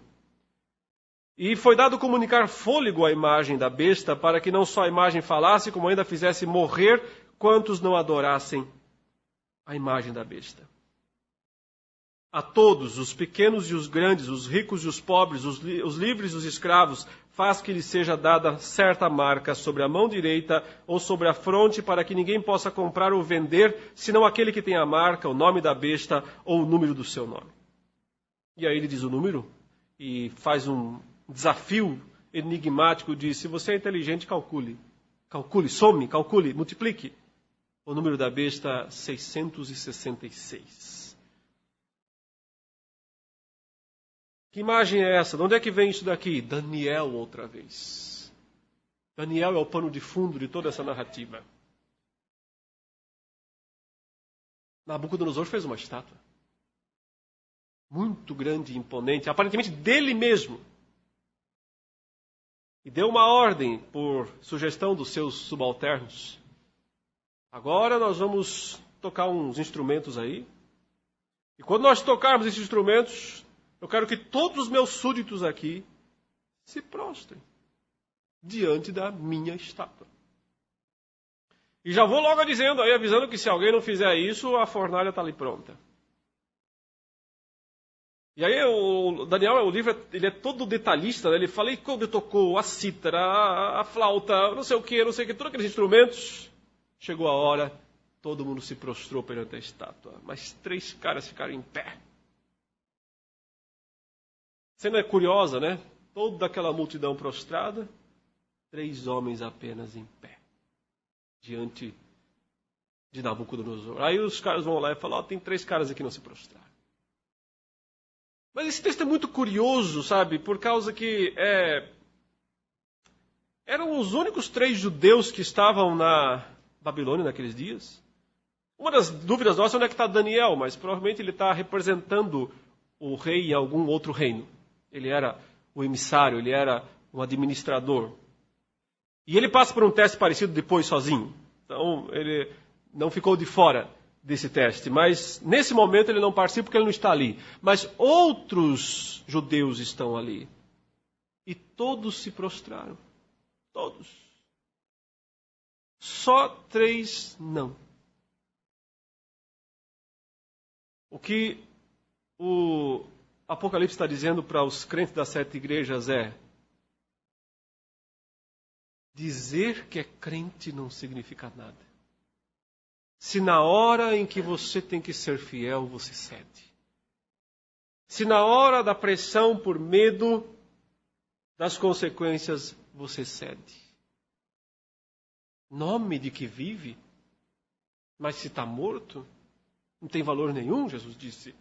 E foi dado comunicar fôlego à imagem da besta, para que não só a imagem falasse, como ainda fizesse morrer quantos não adorassem a imagem da besta. A todos, os pequenos e os grandes, os ricos e os pobres, os livres e os escravos, faz que lhe seja dada certa marca sobre a mão direita ou sobre a fronte, para que ninguém possa comprar ou vender, senão aquele que tem a marca, o nome da besta ou o número do seu nome. E aí ele diz o número e faz um desafio enigmático, diz: se você é inteligente, calcule. Calcule, some, calcule, multiplique. O número da besta, 666. Que imagem é essa? De onde é que vem isso daqui? Daniel, outra vez. Daniel é o pano de fundo de toda essa narrativa. Nabucodonosor fez uma estátua. Muito grande e imponente, aparentemente dele mesmo. E deu uma ordem, por sugestão dos seus subalternos. Agora nós vamos tocar uns instrumentos aí. E quando nós tocarmos esses instrumentos, eu quero que todos os meus súditos aqui se prostrem diante da minha estátua. E já vou logo dizendo aí, avisando que se alguém não fizer isso, a fornalha está ali pronta. E aí o Daniel, o livro, ele é todo detalhista, né? Ele fala, e quando tocou a cítara, a flauta, não sei o que, todos aqueles instrumentos, chegou a hora todo mundo se prostrou perante a estátua, mas 3 caras ficaram em pé. Cena é curiosa, né? Toda aquela multidão prostrada, 3 homens apenas em pé, diante de Nabucodonosor. Aí os caras vão lá e falam, tem 3 caras aqui que não se prostraram. Mas esse texto é muito curioso, sabe? Por causa que eram os únicos 3 judeus que estavam na Babilônia naqueles dias. Uma das dúvidas nossas é onde é que está Daniel, mas provavelmente ele está representando o rei em algum outro reino. Ele era o emissário, ele era um administrador. E ele passa por um teste parecido depois sozinho. Então, ele não ficou de fora desse teste. Mas, nesse momento, ele não participa porque ele não está ali. Mas outros judeus estão ali. E todos se prostraram. Todos. Só 3 não. O que o Apocalipse está dizendo para os crentes das 7 igrejas é: dizer que é crente não significa nada. Se na hora em que você tem que ser fiel, você cede. Se na hora da pressão por medo das consequências, você cede. Nome de que vive, mas se está morto, não tem valor nenhum, Jesus disse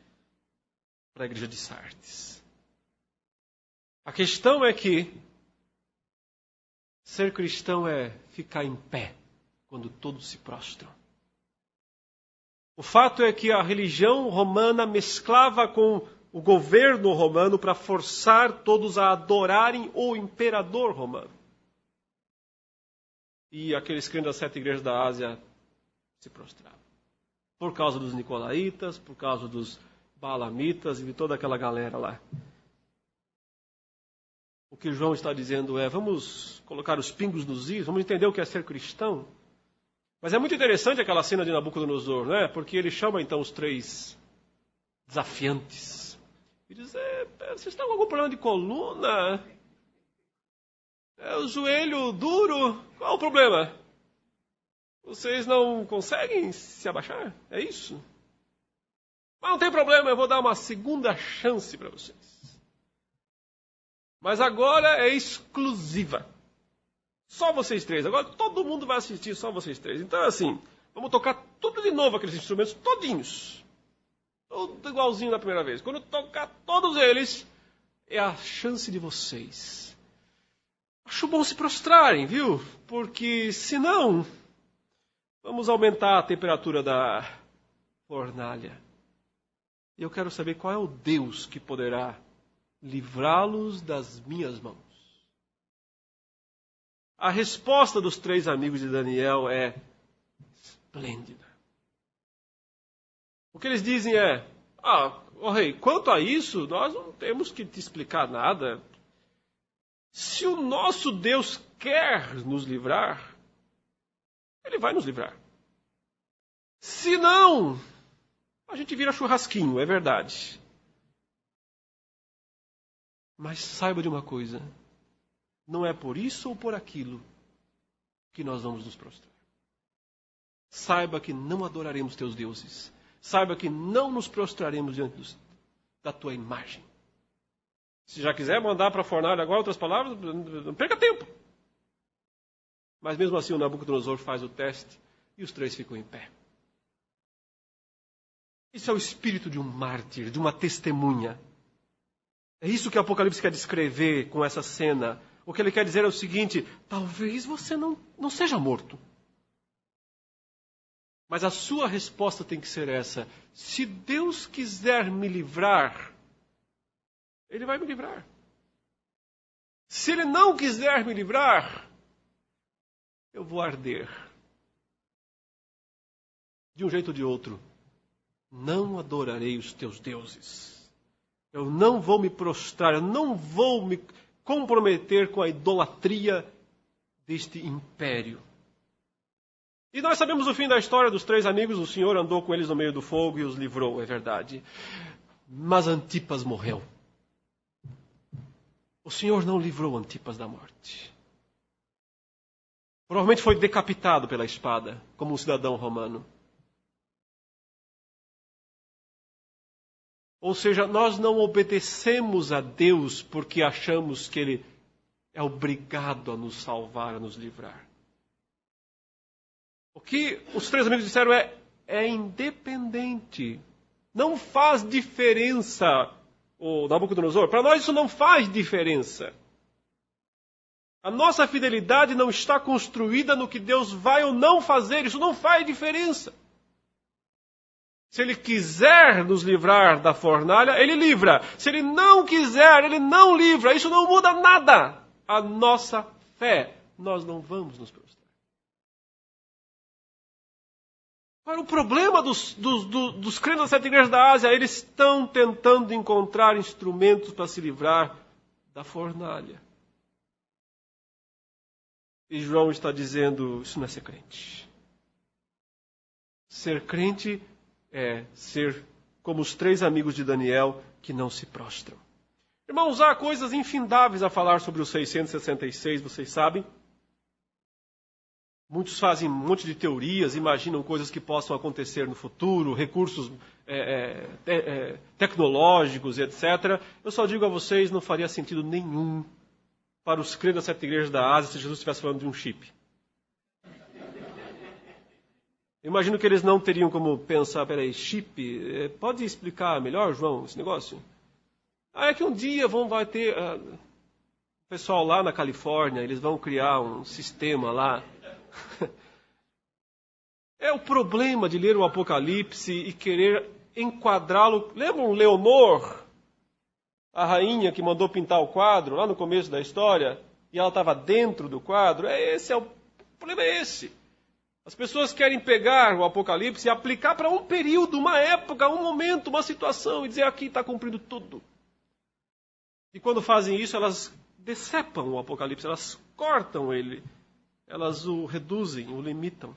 para a igreja de Sardes. A questão é que ser cristão é ficar em pé quando todos se prostram. O fato é que a religião romana mesclava com o governo romano para forçar todos a adorarem o imperador romano. E aqueles crentes das 7 igrejas da Ásia se prostravam. Por causa dos nicolaítas, por causa dos baalamitas e de toda aquela galera lá. O que João está dizendo é, vamos colocar os pingos nos is, vamos entender o que é ser cristão. Mas é muito interessante aquela cena de Nabucodonosor, né? Porque ele chama então os 3 desafiantes. E diz, vocês estão com algum problema de coluna? O joelho duro? Qual o problema? Vocês não conseguem se abaixar? É isso? Mas não tem problema, eu vou dar uma segunda chance para vocês. Mas agora é exclusiva. Só vocês 3. Agora todo mundo vai assistir, só vocês 3. Então, assim, vamos tocar tudo de novo, aqueles instrumentos todinhos. Tudo igualzinho da primeira vez. Quando tocar todos eles, é a chance de vocês. Acho bom se prostrarem, viu? Porque, senão, vamos aumentar a temperatura da fornalha. E eu quero saber qual é o Deus que poderá livrá-los das minhas mãos. A resposta dos 3 amigos de Daniel é esplêndida. O que eles dizem é, rei, quanto a isso, nós não temos que te explicar nada. Se o nosso Deus quer nos livrar, Ele vai nos livrar. Se não, a gente vira churrasquinho, é verdade. Mas saiba de uma coisa, não é por isso ou por aquilo que nós vamos nos prostrar. Saiba que não adoraremos teus deuses. Saiba que não nos prostraremos diante da tua imagem. Se já quiser mandar para a fornalha agora outras palavras, não perca tempo. Mas mesmo assim o Nabucodonosor faz o teste e os 3 ficam em pé. Isso é o espírito de um mártir, de uma testemunha. É isso que o Apocalipse quer descrever com essa cena. O que ele quer dizer é o seguinte, talvez você não seja morto. Mas a sua resposta tem que ser essa. Se Deus quiser me livrar, Ele vai me livrar. Se Ele não quiser me livrar, eu vou arder. De um jeito ou de outro, não adorarei os teus deuses. Eu não vou me prostrar, eu não vou me comprometer com a idolatria deste império. E nós sabemos o fim da história dos 3 amigos. O Senhor andou com eles no meio do fogo e os livrou, é verdade. Mas Antipas morreu. O Senhor não livrou Antipas da morte. Provavelmente foi decapitado pela espada, como um cidadão romano. Ou seja, nós não obedecemos a Deus porque achamos que Ele é obrigado a nos salvar, a nos livrar. O que os 3 amigos disseram é independente. Não faz diferença, o Nabucodonosor. Para nós isso não faz diferença. A nossa fidelidade não está construída no que Deus vai ou não fazer. Isso não faz diferença. Se Ele quiser nos livrar da fornalha, Ele livra. Se Ele não quiser, Ele não livra. Isso não muda nada. A nossa fé, nós não vamos nos prostrar. Agora, o problema dos crentes das 7 igrejas da Ásia, eles estão tentando encontrar instrumentos para se livrar da fornalha. E João está dizendo, isso não é ser crente. Ser crente é ser como os 3 amigos de Daniel que não se prostram. Irmãos, há coisas infindáveis a falar sobre os 666, vocês sabem. Muitos fazem um monte de teorias, imaginam coisas que possam acontecer no futuro, recursos tecnológicos, etc. Eu só digo a vocês, não faria sentido nenhum para os crentes das 7 igrejas da Ásia se Jesus estivesse falando de um chip. Imagino que eles não teriam como pensar, peraí, chip, pode explicar melhor, João, esse negócio? É que um dia vai ter o pessoal lá na Califórnia, eles vão criar um sistema lá. É o problema de ler o Apocalipse e querer enquadrá-lo. Lembram Leonor, a rainha que mandou pintar o quadro lá no começo da história, e ela estava dentro do quadro? O problema é esse. As pessoas querem pegar o Apocalipse e aplicar para um período, uma época, um momento, uma situação, e dizer aqui está cumprindo tudo. E quando fazem isso, elas decepam o Apocalipse, elas cortam ele, elas o reduzem, o limitam.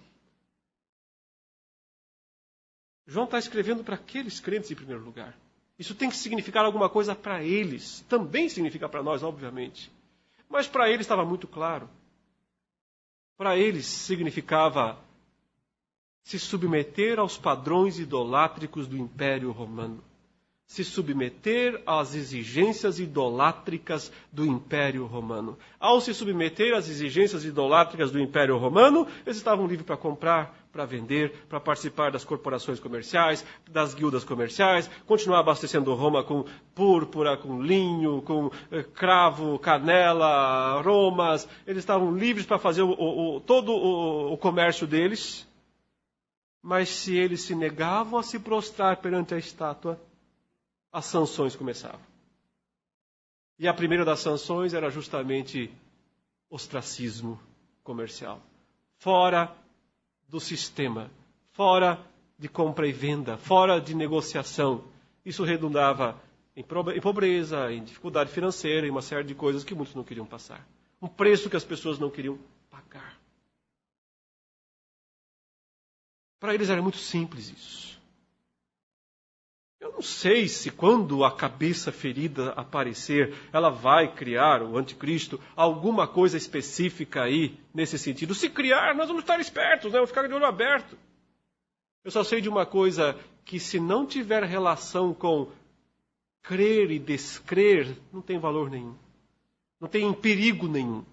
João está escrevendo para aqueles crentes em primeiro lugar. Isso tem que significar alguma coisa para eles. Também significa para nós, obviamente. Mas para eles estava muito claro. Para eles significava se submeter aos padrões idolátricos do Império Romano. Se submeter às exigências idolátricas do Império Romano. Ao se submeter às exigências idolátricas do Império Romano, eles estavam livres para comprar, para vender, para participar das corporações comerciais, das guildas comerciais, continuar abastecendo Roma com púrpura, com linho, com cravo, canela, aromas. Eles estavam livres para fazer todo o comércio deles. Mas se eles se negavam a se prostrar perante a estátua, as sanções começavam. E a primeira das sanções era justamente ostracismo comercial. Fora do sistema, fora de compra e venda, fora de negociação. Isso redundava em pobreza, em dificuldade financeira, em uma série de coisas que muitos não queriam passar. Um preço que as pessoas não queriam pagar. Para eles era muito simples isso. Eu não sei se quando a cabeça ferida aparecer, ela vai criar, o anticristo, alguma coisa específica aí nesse sentido. Se criar, nós vamos estar espertos, né? Vamos ficar de olho aberto. Eu só sei de uma coisa, que se não tiver relação com crer e descrer, não tem valor nenhum. Não tem perigo nenhum.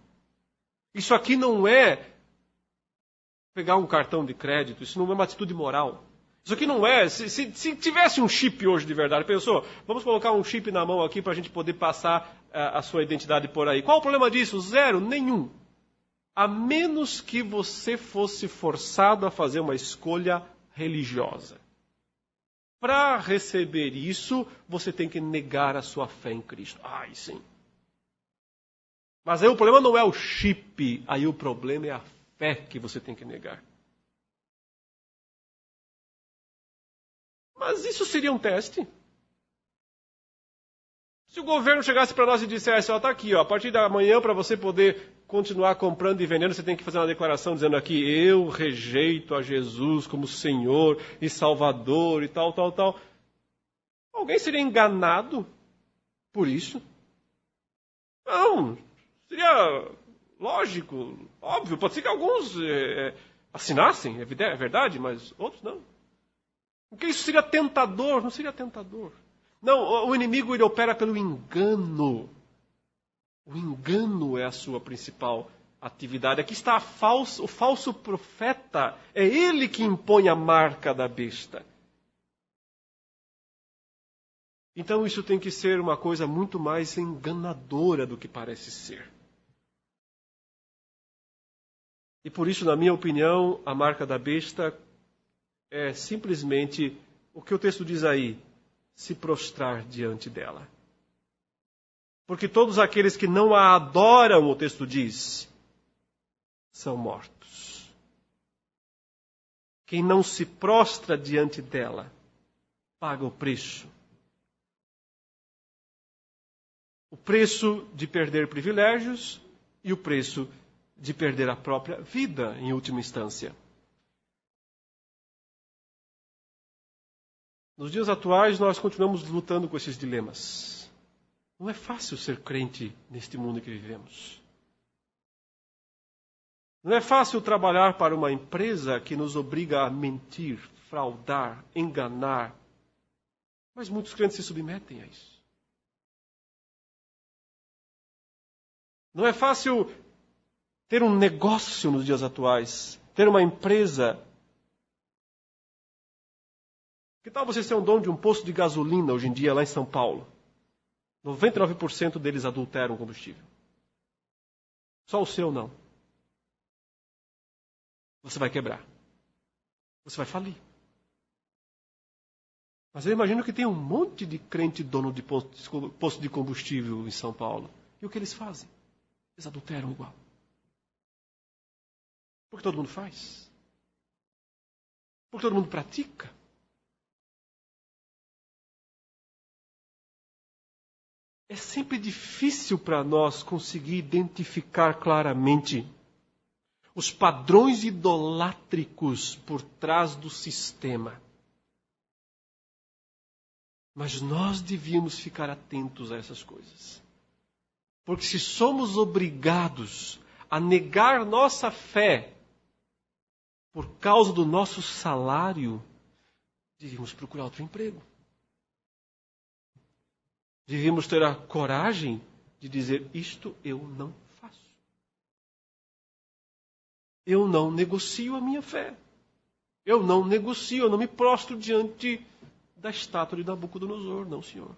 Isso aqui não é pegar um cartão de crédito, isso não é uma atitude moral. Isso aqui não é... Se tivesse um chip hoje de verdade, pensou, vamos colocar um chip na mão aqui para a gente poder passar a sua identidade por aí. Qual o problema disso? Zero, nenhum. A menos que você fosse forçado a fazer uma escolha religiosa. Para receber isso, você tem que negar a sua fé em Cristo. Ai, sim. Mas aí o problema não é o chip, aí o problema é a fé que você tem que negar. Mas isso seria um teste. Se o governo chegasse para nós e dissesse, está aqui, a partir da manhã, para você poder continuar comprando e vendendo, você tem que fazer uma declaração dizendo aqui, eu rejeito a Jesus como Senhor e Salvador e tal, tal, tal. Alguém seria enganado por isso? Não, seria lógico, óbvio. Pode ser que alguns assinassem, é verdade, mas outros não. Porque isso seria tentador, não seria tentador. Não, o inimigo ele opera pelo engano. O engano é a sua principal atividade. Aqui está o falso profeta. É ele que impõe a marca da besta. Então isso tem que ser uma coisa muito mais enganadora do que parece ser. E por isso, na minha opinião, a marca da besta é simplesmente o que o texto diz aí, se prostrar diante dela. Porque todos aqueles que não a adoram, o texto diz, são mortos. Quem não se prostra diante dela, paga o preço. O preço de perder privilégios e o preço de perder a própria vida, em última instância. Nos dias atuais, nós continuamos lutando com esses dilemas. Não é fácil ser crente neste mundo que vivemos. Não é fácil trabalhar para uma empresa que nos obriga a mentir, fraudar, enganar. Mas muitos crentes se submetem a isso. Não é fácil ter um negócio nos dias atuais, ter uma empresa. Que tal você ser um dono de um posto de gasolina hoje em dia lá em São Paulo? 99% deles adulteram combustível. Só o seu não. Você vai quebrar. Você vai falir. Mas eu imagino que tem um monte de crente dono de posto de combustível em São Paulo. E o que eles fazem? Eles adulteram igual. Porque todo mundo faz. Porque todo mundo pratica. É sempre difícil para nós conseguir identificar claramente os padrões idolátricos por trás do sistema. Mas nós devíamos ficar atentos a essas coisas. Porque se somos obrigados a negar nossa fé por causa do nosso salário, devíamos procurar outro emprego. Devíamos ter a coragem de dizer, isto eu não faço. Eu não negocio a minha fé. Eu não negocio, eu não me prostro diante da estátua de Nabucodonosor, não, senhor.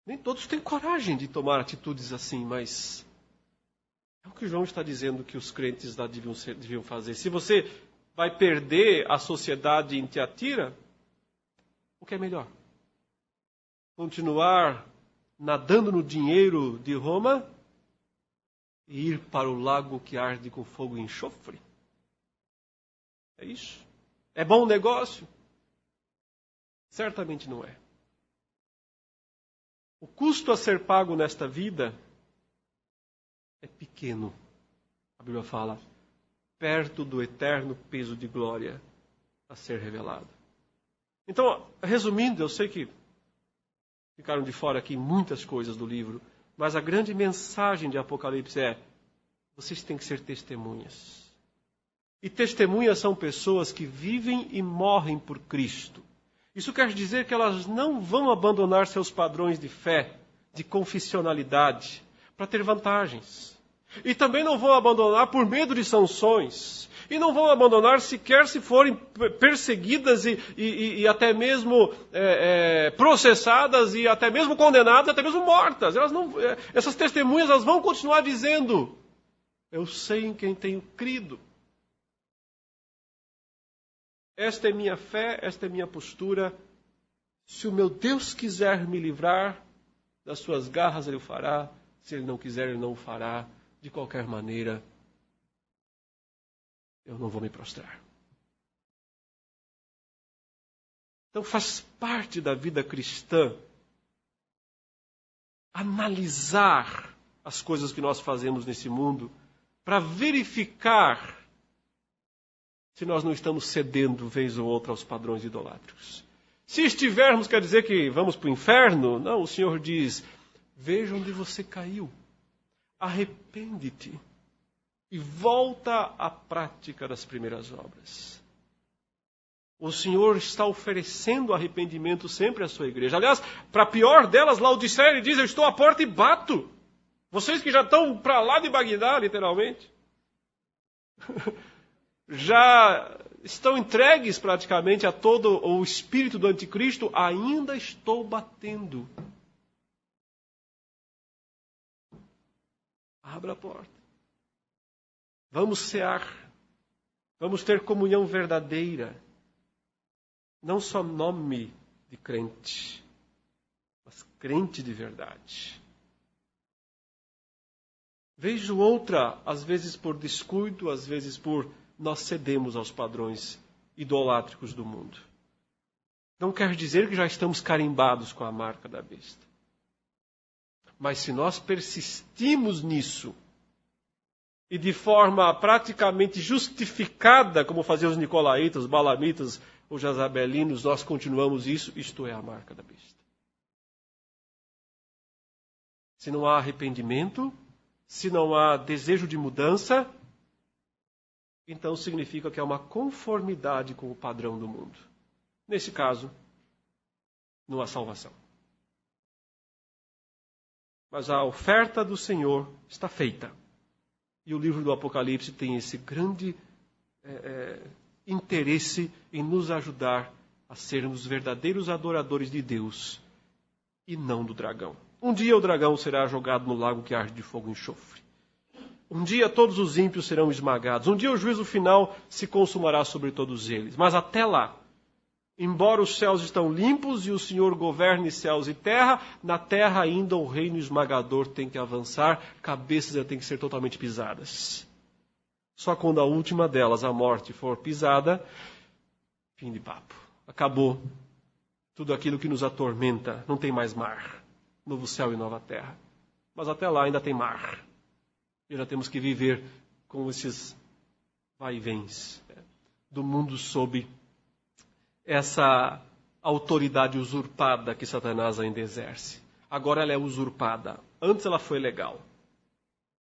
Nem todos têm coragem de tomar atitudes assim, mas é o que João está dizendo que os crentes lá deviam fazer. Se você vai perder a sociedade em Tiatira, o que é melhor? Continuar nadando no dinheiro de Roma e ir para o lago que arde com fogo e enxofre? É isso? É bom negócio? Certamente não é. O custo a ser pago nesta vida é pequeno. A Bíblia fala, perto do eterno peso de glória a ser revelado. Então, resumindo, eu sei que ficaram de fora aqui muitas coisas do livro, mas a grande mensagem de Apocalipse é, vocês têm que ser testemunhas. E testemunhas são pessoas que vivem e morrem por Cristo. Isso quer dizer que elas não vão abandonar seus padrões de fé, de confessionalidade, para ter vantagens. E também não vão abandonar por medo de sanções. E não vão abandonar sequer se forem perseguidas e até mesmo processadas e até mesmo condenadas, até mesmo mortas. Essas testemunhas elas vão continuar dizendo, eu sei em quem tenho crido. Esta é minha fé, esta é minha postura. Se o meu Deus quiser me livrar das suas garras, Ele o fará. Se Ele não quiser, Ele não o fará. De qualquer maneira, eu não vou me prostrar. Então faz parte da vida cristã analisar as coisas que nós fazemos nesse mundo para verificar se nós não estamos cedendo, vez ou outra, aos padrões idolátricos. Se estivermos, quer dizer que vamos para o inferno? Não, o Senhor diz, veja onde você caiu. Arrepende-te e volta à prática das primeiras obras. O Senhor está oferecendo arrependimento sempre à sua igreja. Aliás, para a pior delas, Laodiceia, ele diz, eu estou à porta e bato. Vocês que já estão para lá de Bagdá, literalmente, já estão entregues praticamente a todo o espírito do anticristo, ainda estou batendo. Abra a porta. Vamos cear. Vamos ter comunhão verdadeira. Não só nome de crente, mas crente de verdade. Vejo outra, às vezes por descuido, às vezes por nós cedemos aos padrões idolátricos do mundo. Não quer dizer que já estamos carimbados com a marca da besta. Mas se nós persistimos nisso, e de forma praticamente justificada, como faziam os nicolaítas, os balamitas, os jazabelinos, nós continuamos isso, isto é a marca da besta. Se não há arrependimento, se não há desejo de mudança, então significa que há uma conformidade com o padrão do mundo. Nesse caso, não há salvação. Mas a oferta do Senhor está feita. E o livro do Apocalipse tem esse grande interesse em nos ajudar a sermos verdadeiros adoradores de Deus e não do dragão. Um dia o dragão será jogado no lago que arde de fogo e enxofre. Um dia todos os ímpios serão esmagados. Um dia o juízo final se consumará sobre todos eles. Mas até lá, embora os céus estão limpos e o Senhor governe céus e terra, na terra ainda o reino esmagador tem que avançar, cabeças têm que ser totalmente pisadas. Só quando a última delas, a morte, for pisada, fim de papo. Acabou tudo aquilo que nos atormenta. Não tem mais mar. Novo céu e nova terra. Mas até lá ainda tem mar. E já temos que viver com esses vai-vens do mundo sob essa autoridade usurpada que Satanás ainda exerce. Agora ela é usurpada. Antes ela foi legal.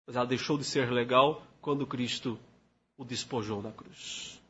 Mas ela deixou de ser legal quando Cristo o despojou na cruz.